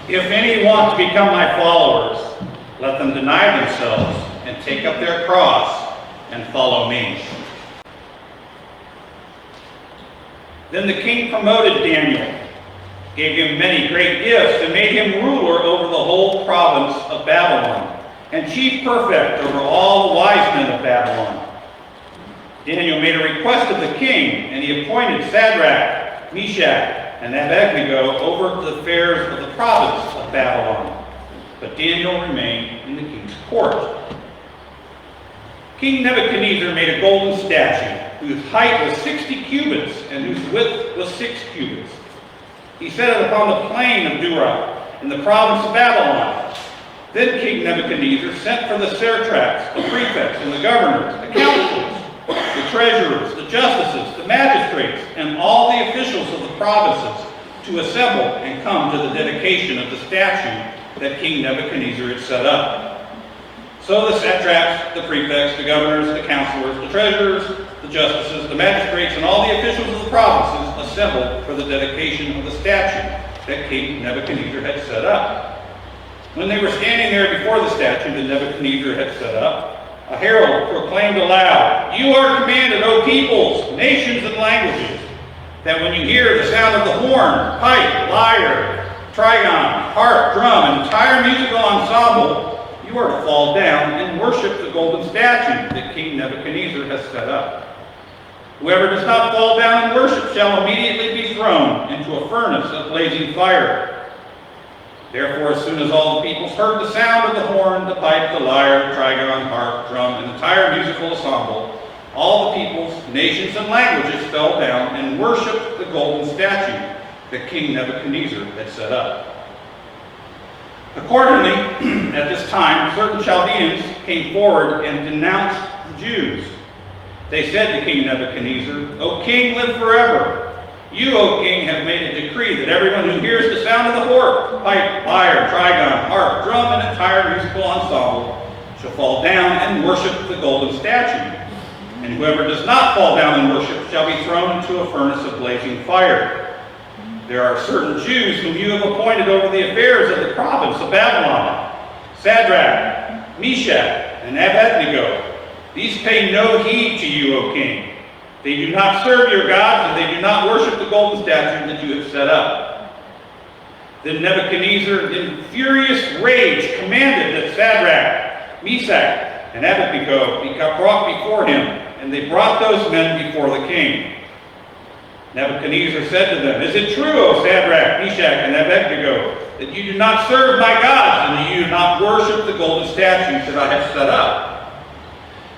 If any want to become my followers, let them deny themselves and take up their cross and follow me. Then the king promoted Daniel, gave him many great gifts, and made him ruler over the whole province of Babylon, and chief prefect over all the wise men of Babylon. Daniel made a request of the king, and he appointed Shadrach, Meshach, and Abednego over the affairs of the province of Babylon. But Daniel remained in the king's court. King Nebuchadnezzar made a golden statue, whose height was 60 cubits, and whose width was 6 cubits. He set it upon the plain of Dura, in the province of Babylon. Then King Nebuchadnezzar sent for the satraps, the prefects, and the governors, the counselors, the treasurers, the justices, the magistrates, and all the officials of the provinces to assemble and come to the dedication of the statue that King Nebuchadnezzar had set up. So the satraps, the prefects, the governors, the counselors, the treasurers, the justices, the magistrates, and all the officials of the provinces assembled for the dedication of the statue that King Nebuchadnezzar had set up. When they were standing there before the statue that Nebuchadnezzar had set up, a herald proclaimed aloud, "You are commanded, O peoples, nations, and languages, that when you hear the sound of the horn, pipe, lyre, trigon, harp, drum, and entire musical ensemble, you are to fall down and worship the golden statue that King Nebuchadnezzar has set up. Whoever does not fall down and worship shall immediately be thrown into a furnace of blazing fire." Therefore, as soon as all the peoples heard the sound of the horn, the pipe, the lyre, trigon, harp, drum, and entire musical ensemble, all the peoples, nations, and languages fell down and worshipped the golden statue that King Nebuchadnezzar had set up. Accordingly, at this time, certain Chaldeans came forward and denounced the Jews. They said to King Nebuchadnezzar, "O king, live forever. You, O king, have made a decree that everyone who hears the sound of the horn, pipe, lyre, trigon, harp, drum, and entire musical ensemble shall fall down and worship the golden statue. And whoever does not fall down and worship shall be thrown into a furnace of blazing fire. There are certain Jews whom you have appointed over the affairs of the province of Babylon, Shadrach, Meshach, and Abednego. These pay no heed to you, O king. They do not serve your gods, and they do not worship the golden statue that you have set up." Then Nebuchadnezzar, in furious rage, commanded that Shadrach, Meshach, and Abednego be brought before him, and they brought those men before the king. Nebuchadnezzar said to them, "Is it true, O Shadrach, Meshach, and Abednego, that you do not serve my gods, and that you do not worship the golden statues that I have set up?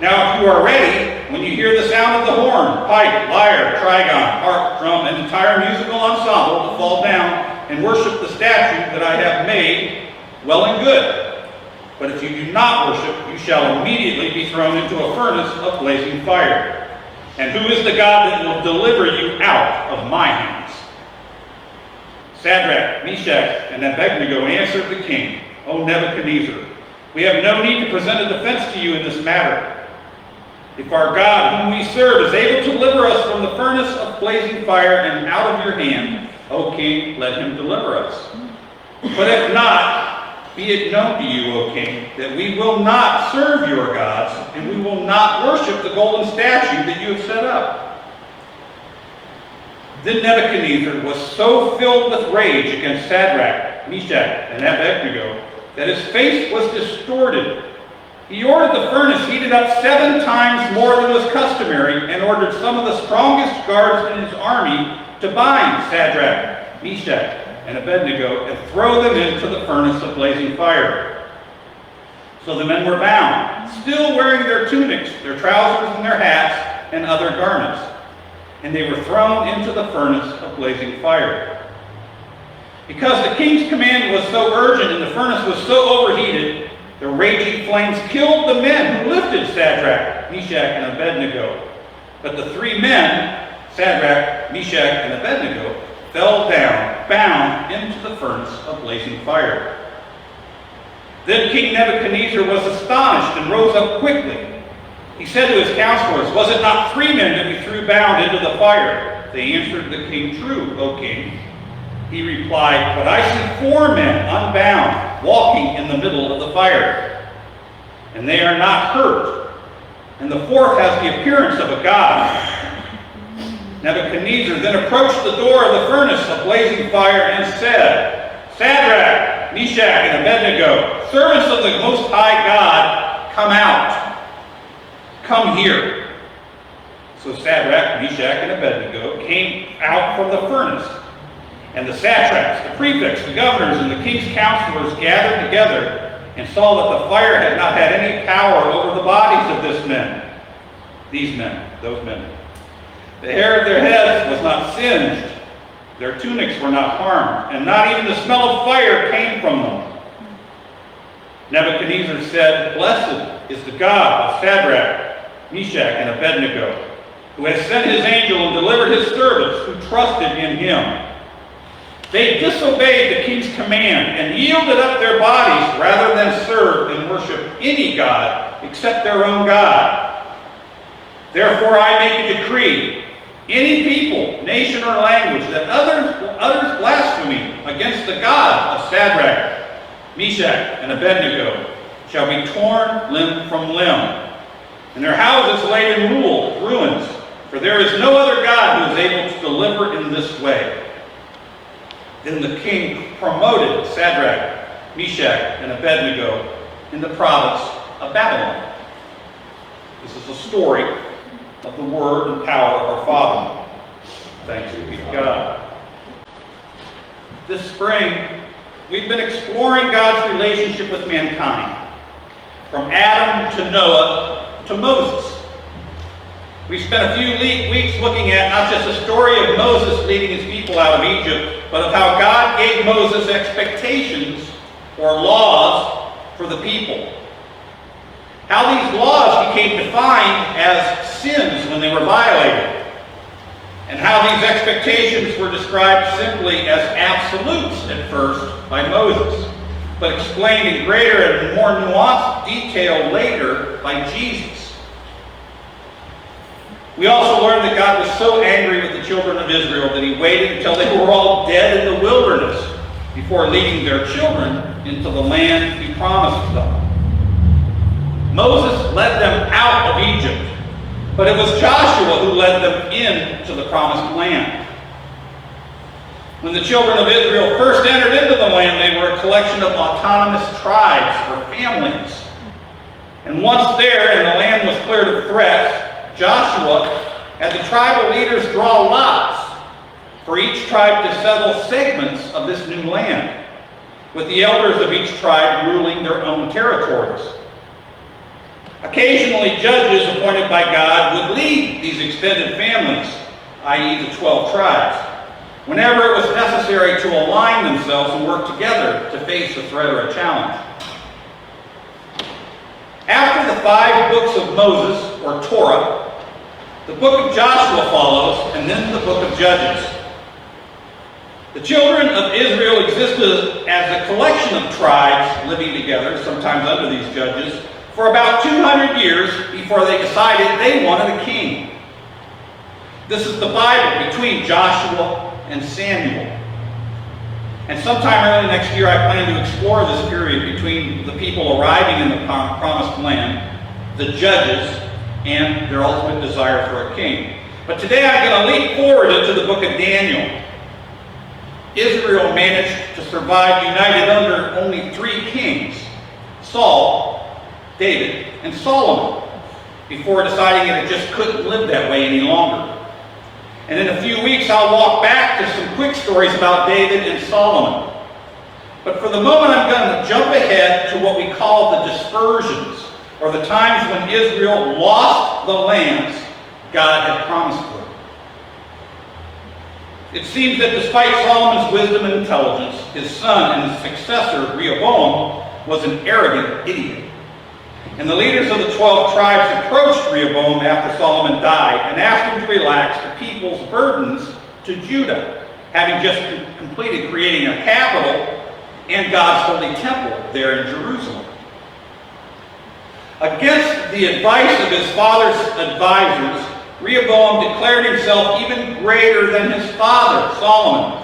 Now if you are ready, when you hear the sound of the horn, pipe, lyre, trigon, harp, drum, and entire musical ensemble, to fall down and worship the statue that I have made, well and good. But if you do not worship, you shall immediately be thrown into a furnace of blazing fire. And who is the God that will deliver you out of my hands?" Shadrach, Meshach, and Abednego answered the king, "O Nebuchadnezzar, we have no need to present a defense to you in this matter. If our God, whom we serve, is able to deliver us from the furnace of blazing fire and out of your hand, O king, let him deliver us. But if not, be it known to you, O king, that we will not serve your gods, and we will not worship the golden statue that you have set up." Then Nebuchadnezzar was so filled with rage against Shadrach, Meshach, and Abednego that his face was distorted. He ordered the furnace heated up 7 times more than was customary, and ordered some of the strongest guards in his army to bind Shadrach, Meshach, and Abednego and throw them into the furnace of blazing fire. So the men were bound, still wearing their tunics, their trousers, and their hats, and other garments, and they were thrown into the furnace of blazing fire. Because the king's command was so urgent and the furnace was so overheated, the raging flames killed the men who lifted Shadrach, Meshach, and Abednego. But the 3 men, Shadrach, Meshach, and Abednego, fell down, bound, into the furnace of blazing fire. Then King Nebuchadnezzar was astonished and rose up quickly. He said to his counselors, "Was it not 3 men that we threw bound into the fire?" They answered the king, "True, O king." He replied, "But I see 4 men unbound, walking in the middle of the fire, and they are not hurt, and the 4th has the appearance of a god." Nebuchadnezzar then approached the door of the furnace of blazing fire and said, "Shadrach, Meshach, and Abednego, servants of the Most High God, come out. Come here." So Shadrach, Meshach, and Abednego came out from the furnace. And the satraps, the prefects, the governors, and the king's counselors gathered together and saw that the fire had not had any power over the bodies of those men. The hair of their heads was not singed, their tunics were not harmed, and not even the smell of fire came from them. Nebuchadnezzar said, "Blessed is the God of Shadrach, Meshach, and Abednego, who has sent his angel and delivered his servants who trusted in him. They disobeyed the king's command and yielded up their bodies rather than serve and worship any god except their own God. Therefore I make a decree. Any people, nation, or language that utters blasphemy against the God of Shadrach, Meshach, and Abednego shall be torn limb from limb, and their houses laid in ruins, for there is no other God who is able to deliver in this way." Then the king promoted Shadrach, Meshach, and Abednego in the province of Babylon. This is the story of the word and power of our Father. Thanks be to God. This spring, we've been exploring God's relationship with mankind, from Adam to Noah to Moses. We spent a few weeks looking at not just the story of Moses leading his people out of Egypt, but of how God gave Moses expectations or laws for the people. How these laws became defined as sins when they were violated. And how these expectations were described simply as absolutes at first by Moses, but explained in greater and more nuanced detail later by Jesus. We also learned that God was so angry with the children of Israel that he waited until they were all dead in the wilderness before leading their children into the land he promised them. Moses led them out of Egypt, but it was Joshua who led them into the promised land. When the children of Israel first entered into the land, they were a collection of autonomous tribes or families. And once there and the land was cleared of threats, Joshua had the tribal leaders draw lots for each tribe to settle segments of this new land, with the elders of each tribe ruling their own territories. Occasionally, judges appointed by God would lead these extended families, i.e. the 12 tribes, whenever it was necessary to align themselves and work together to face a threat or a challenge. After the 5 books of Moses, or Torah, the book of Joshua follows, and then the book of Judges. The children of Israel existed as a collection of tribes living together, sometimes under these judges, for about 200 years before they decided they wanted a king. This is the Bible between Joshua and Samuel. And sometime early next year, I plan to explore this period between the people arriving in the promised land, the judges, and their ultimate desire for a king. But today I'm going to leap forward into the book of Daniel. Israel managed to survive united under only 3 kings, Saul, David, and Solomon, before deciding that it just couldn't live that way any longer. And in a few weeks I'll walk back to some quick stories about David and Solomon. But for the moment I'm going to jump ahead to what we call the dispersions, or the times when Israel lost the lands God had promised them. It seems that despite Solomon's wisdom and intelligence, his son and his successor, Rehoboam, was an arrogant idiot. And the leaders of the 12 tribes approached Rehoboam after Solomon died and asked him to relax the people's burdens to Judah, having just completed creating a capital and God's holy temple there in Jerusalem. Against the advice of his father's advisors, Rehoboam declared himself even greater than his father, Solomon,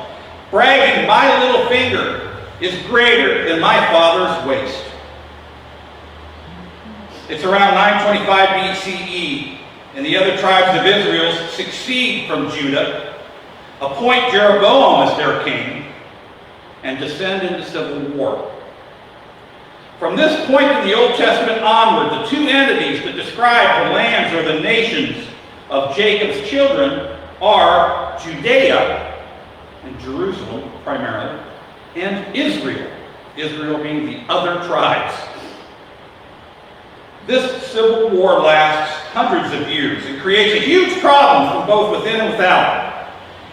bragging, "My little finger is greater than my father's waist." It's around 925 BCE, and the other tribes of Israel succeed from Judah, appoint Jeroboam as their king, and descend into civil war. From this point in the Old Testament onward, the two entities that describe the lands or the nations of Jacob's children are Judea, and Jerusalem primarily, and Israel, Israel being the other tribes. This civil war lasts hundreds of years and creates a huge problem from both within and without.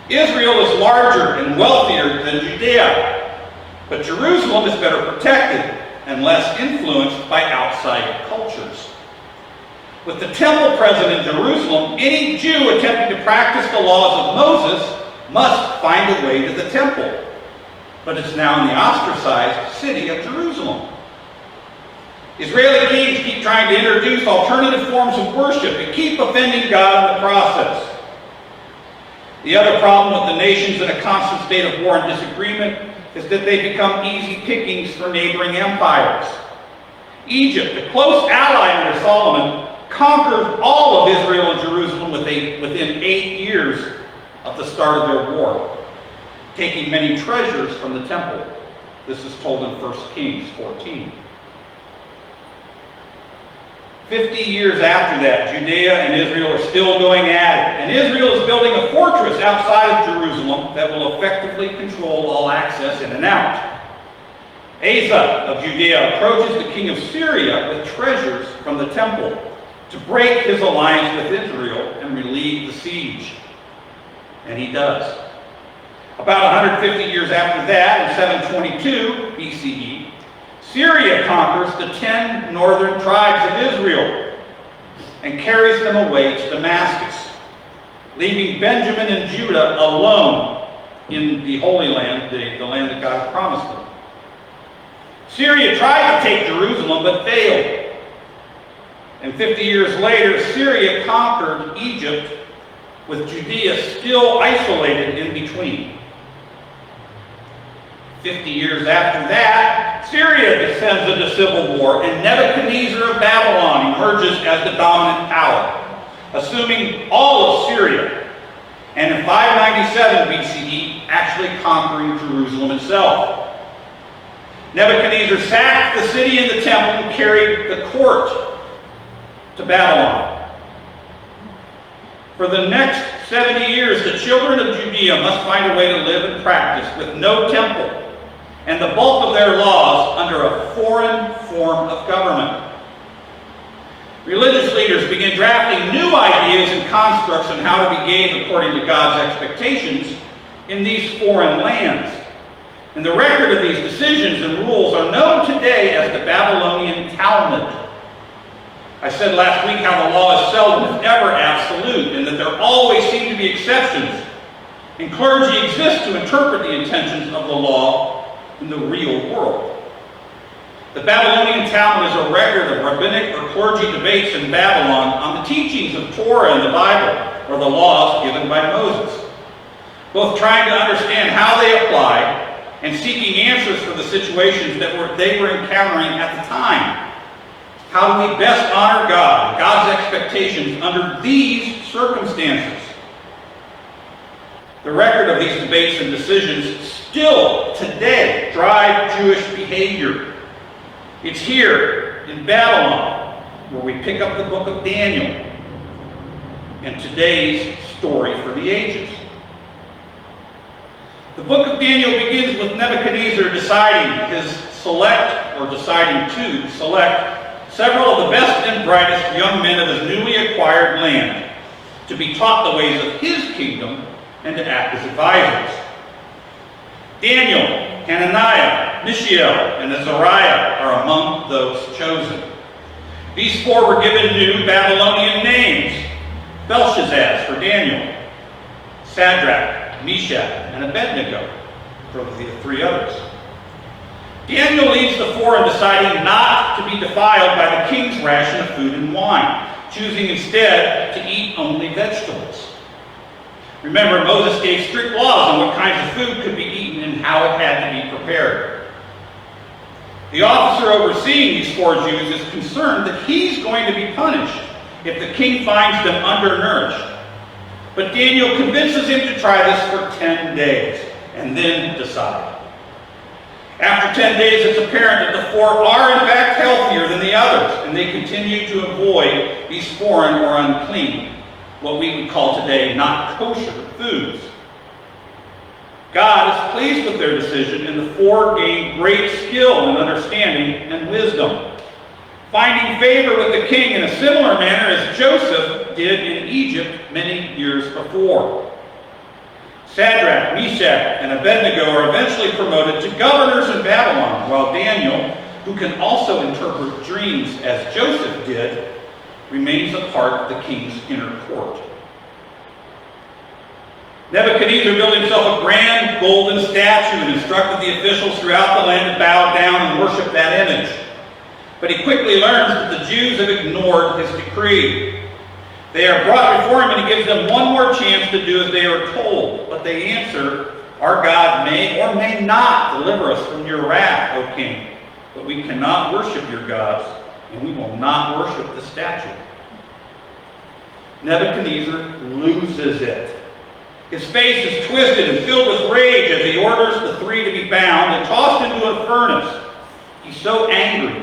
Israel is larger and wealthier than Judea, but Jerusalem is better protected and less influenced by outside cultures. With the temple present in Jerusalem, any Jew attempting to practice the laws of Moses must find a way to the temple. But it's now in the ostracized city of Jerusalem. Israeli kings keep trying to introduce alternative forms of worship and keep offending God in the process. The other problem with the nations in a constant state of war and disagreement is that they become easy pickings for neighboring empires. Egypt, a close ally under Solomon, conquered all of Israel and Jerusalem within 8 years of the start of their war, taking many treasures from the temple. This is told in 1 Kings 14. 50 years after that, Judea and Israel are still going at it, and Israel is building a fortress outside of Jerusalem that will effectively control all access in and out. Asa of Judea approaches the king of Syria with treasures from the temple to break his alliance with Israel and relieve the siege. And he does. About 150 years after that, in 722 BCE, Syria conquers the 10 northern tribes of Israel and carries them away to Damascus, leaving Benjamin and Judah alone in the Holy Land, the land that God promised them. Syria tried to take Jerusalem but failed. And 50 years later, Syria conquered Egypt, with Judea still isolated in between. 50 years after that, Syria descends into civil war, and Nebuchadnezzar of Babylon emerges as the dominant power, assuming all of Syria, and in 597 BCE, actually conquering Jerusalem itself. Nebuchadnezzar sacked the city and the temple and carried the court to Babylon. For the next 70 years, the children of Judea must find a way to live and practice with no temple, and the bulk of their laws under a foreign form of government. Religious leaders begin drafting new ideas and constructs on how to behave according to God's expectations in these foreign lands. And the record of these decisions and rules are known today as the Babylonian Talent. I said last week how the law is seldom, if ever, absolute, and that there always seem to be exceptions. And clergy exist to interpret the intentions of the law in the real world. The Babylonian Talent is a record of rabbinic or clergy debates in Babylon on the teachings of Torah and the Bible, or the laws given by Moses, both trying to understand how they apply and seeking answers for the situations that they were encountering at the time. How do we best honor God and God's expectations under these circumstances? The record of these debates and decisions still today drive Jewish behavior. It's here in Babylon where we pick up the book of Daniel and today's story for the ages. The book of Daniel begins with Nebuchadnezzar deciding to select several of the best and brightest young men of his newly acquired land to be taught the ways of his kingdom and to act as advisors. Daniel, Hananiah, Mishael, and Azariah are among those chosen. These four were given new Babylonian names: Belshazzar for Daniel, Shadrach, Meshach, and Abednego for the three others. Daniel leads the four in deciding not to be defiled by the king's ration of food and wine, choosing instead to eat only vegetables. Remember, Moses gave strict laws on what kinds of food could be eaten and how it had to be prepared. The officer overseeing these 4 Jews is concerned that he's going to be punished if the king finds them undernourished. But Daniel convinces him to try this for 10 days and then decide. After 10 days, it's apparent that the 4 are in fact healthier than the others, and they continue to avoid these foreign or unclean, what we would call today not kosher foods. God is pleased with their decision, and the 4 gained great skill and understanding and wisdom, finding favor with the king in a similar manner as Joseph did in Egypt many years before. Shadrach, Meshach, and Abednego are eventually promoted to governors in Babylon, while Daniel, who can also interpret dreams as Joseph did, remains a part of the king's inner court. Nebuchadnezzar built himself a grand golden statue and instructed the officials throughout the land to bow down and worship that image. But he quickly learns that the Jews have ignored his decree. They are brought before him, and he gives them one more chance to do as they are told. But they answer, "Our God may or may not deliver us from your wrath, O king, but we cannot worship your gods, and we will not worship the statue." Nebuchadnezzar loses it. His face is twisted and filled with rage as he orders the 3 to be bound and tossed into a furnace. He's so angry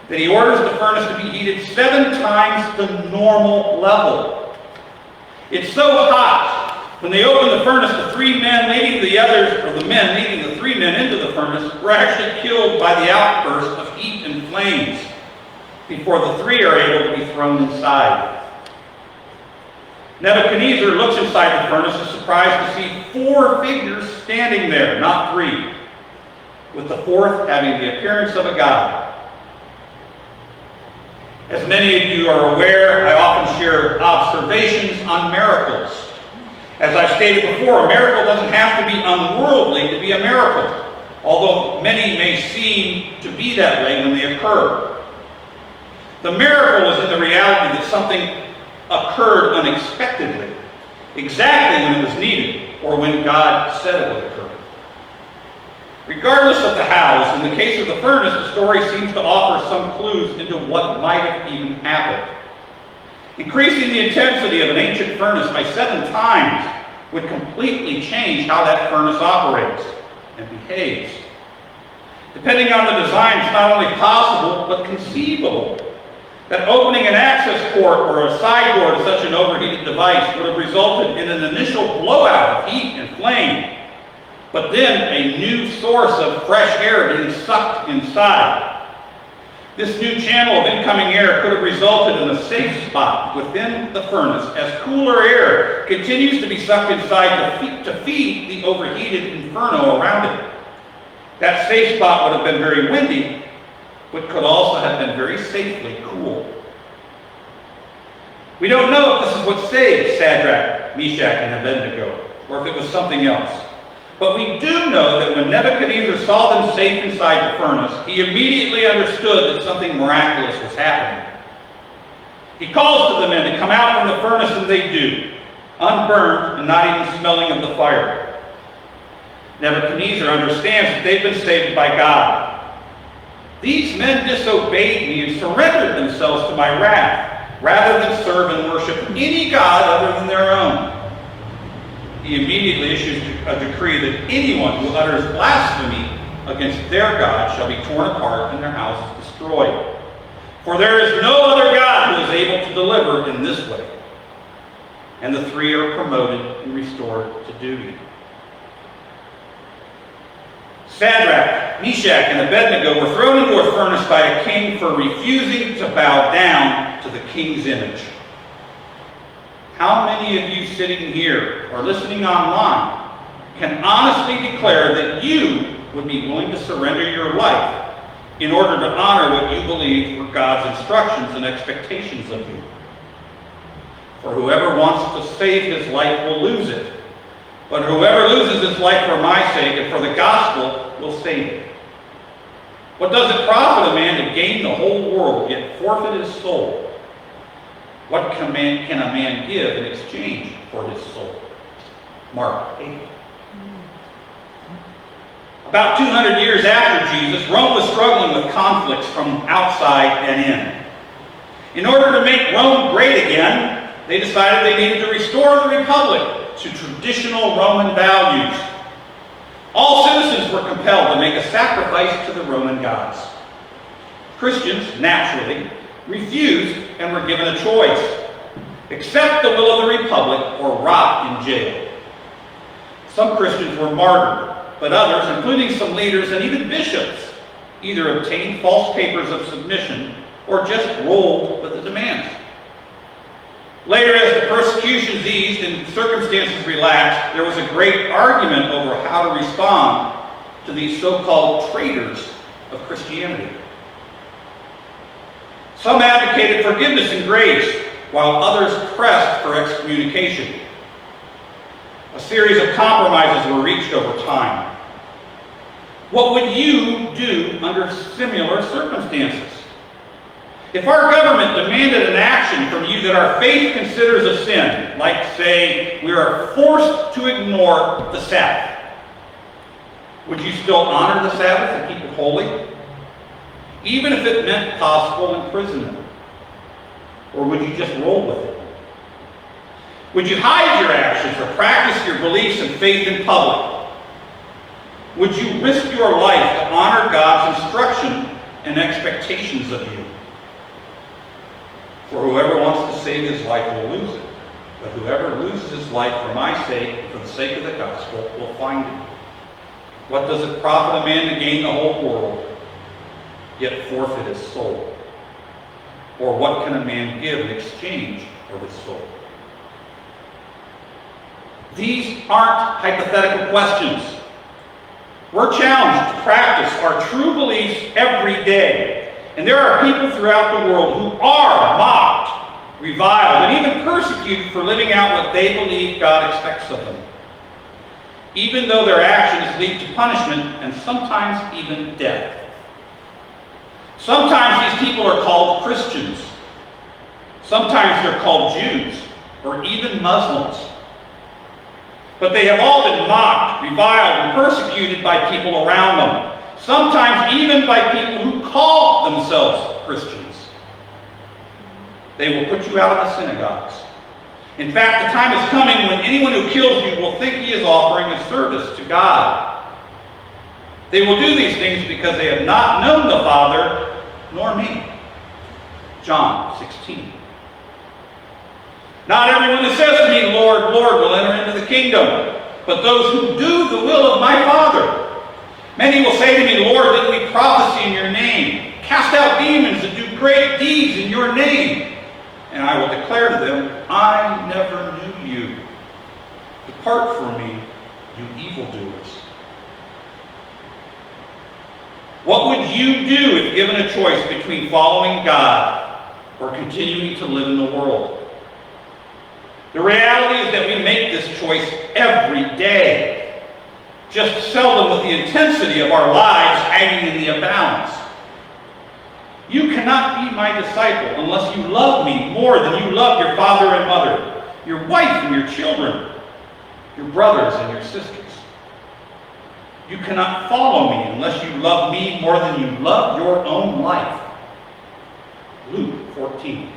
that he orders the furnace to be heated 7 times the normal level. It's so hot, when they open the furnace, the 3 men leading the others, or the men leading the 3 men into the furnace, were actually killed by the outburst of heat and flames before the 3 are able to be thrown inside. Nebuchadnezzar looks inside the furnace and is surprised to see 4 figures standing there, not 3, with the 4th having the appearance of a god. As many of you are aware, I often share observations on miracles. As I've stated before, a miracle doesn't have to be unworldly to be a miracle, although many may seem to be that way when they occur. The miracle is in the reality that something occurred unexpectedly, exactly when it was needed, or when God said it would occur. Regardless of the hows, in the case of the furnace, the story seems to offer some clues into what might have even happened. Increasing the intensity of an ancient furnace by 7 times would completely change how that furnace operates and behaves. Depending on the design, it's not only possible, but conceivable that opening an access port or a side door to such an overheated device would have resulted in an initial blowout of heat and flame, but then a new source of fresh air being sucked inside. This new channel of incoming air could have resulted in a safe spot within the furnace as cooler air continues to be sucked inside to feed the overheated inferno around it. That safe spot would have been very windy, but could also have been very safely cool. We don't know if this is what saved Shadrach, Meshach, and Abednego, or if it was something else. But we do know that when Nebuchadnezzar saw them safe inside the furnace, he immediately understood that something miraculous was happening. He calls to the men to come out from the furnace, and they do, unburned and not even smelling of the fire. Nebuchadnezzar understands that they've been saved by God. These men disobeyed me and surrendered themselves to my wrath, rather than serve and worship any god other than their own. He immediately issues a decree that anyone who utters blasphemy against their God shall be torn apart and their houses destroyed. For there is no other God who is able to deliver in this way. And the 3 are promoted and restored to duty. Shadrach, Meshach, and Abednego were thrown into a furnace by a king for refusing to bow down to the king's image. How many of you sitting here or listening online can honestly declare that you would be willing to surrender your life in order to honor what you believe were God's instructions and expectations of you? For whoever wants to save his life will lose it, but whoever loses his life for my sake and for the gospel will save it. What does it profit a man to gain the whole world, yet forfeit his soul? What can a man give in exchange for his soul? Mark 8. About 200 years after Jesus, Rome was struggling with conflicts from outside and in. In order to make Rome great again, they decided they needed to restore the Republic to traditional Roman values. All citizens were compelled to make a sacrifice to the Roman gods. Christians, naturally, refused and were given a choice: accept the will of the Republic or rot in jail. Some Christians were martyred, but others, including some leaders and even bishops, either obtained false papers of submission or just rolled with the demands. Later, as the persecutions eased and circumstances relaxed, there was a great argument over how to respond to these so-called traitors of Christianity. Some advocated forgiveness and grace, while others pressed for excommunication. A series of compromises were reached over time. What would you do under similar circumstances? If our government demanded an action from you that our faith considers a sin, like, say, we are forced to ignore the Sabbath, would you still honor the Sabbath and keep it holy, even if it meant possible imprisonment? Or would you just roll with it? Would you hide your actions or practice your beliefs and faith in public? Would you risk your life to honor God's instruction and expectations of you? For whoever wants to save his life will lose it, but whoever loses his life for my sake and for the sake of the gospel will find it. What does it profit a man to gain the whole world, yet forfeit his soul? Or what can a man give in exchange for his soul? These aren't hypothetical questions. We're challenged to practice our true beliefs every day. And there are people throughout the world who are mocked, reviled, and even persecuted for living out what they believe God expects of them, even though their actions lead to punishment and sometimes even death. Sometimes these people are called Christians. Sometimes they're called Jews or even Muslims. But they have all been mocked, reviled, and persecuted by people around them. Sometimes even by people who call themselves Christians. They will put you out of the synagogues. In fact, the time is coming when anyone who kills you will think he is offering a service to God. They will do these things because they have not known the Father nor me. John 16. Not everyone who says to me, Lord, Lord, will enter into the kingdom, but those who do the will of my Father. Many will say to me, Lord, didn't we prophesy in your name, cast out demons, and do great deeds in your name? And I will declare to them, I never knew you. Depart from me, you evildoers. What would you do if given a choice between following God or continuing to live in the world? The reality is that we make this choice every day, just seldom with the intensity of our lives hanging in the balance. You cannot be my disciple unless you love me more than you love your father and mother, your wife and your children, your brothers and your sisters. You cannot follow me unless you love me more than you love your own life. Luke 14.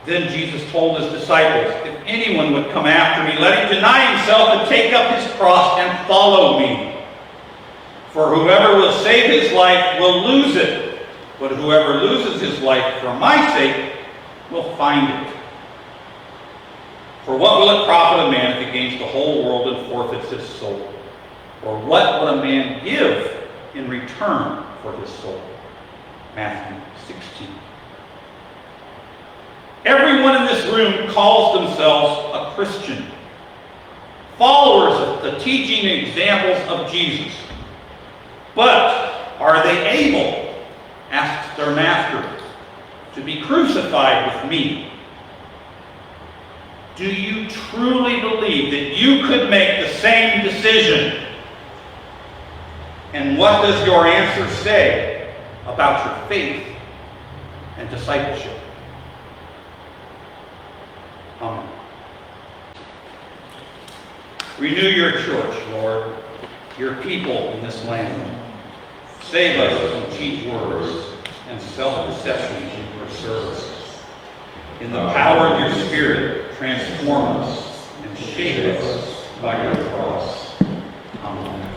Then Jesus told his disciples, if anyone would come after me, let him deny himself and take up his cross and follow me. For whoever will save his life will lose it, but whoever loses his life for my sake will find it. For what will it profit a man if he gains the whole world and forfeits his soul? Or what will a man give in return for his soul? Matthew 16. Everyone in this room calls themselves a Christian, followers of the teaching and examples of Jesus. But are they able, asks their master, to be crucified with me? Do you truly believe that you could make the same decision? And what does your answer say about your faith and discipleship? Amen. Renew your church, Lord, your people in this land. Save us from cheap words and self-deception in your service. In the power of your Spirit, transform us and shape us by your cross. Amen.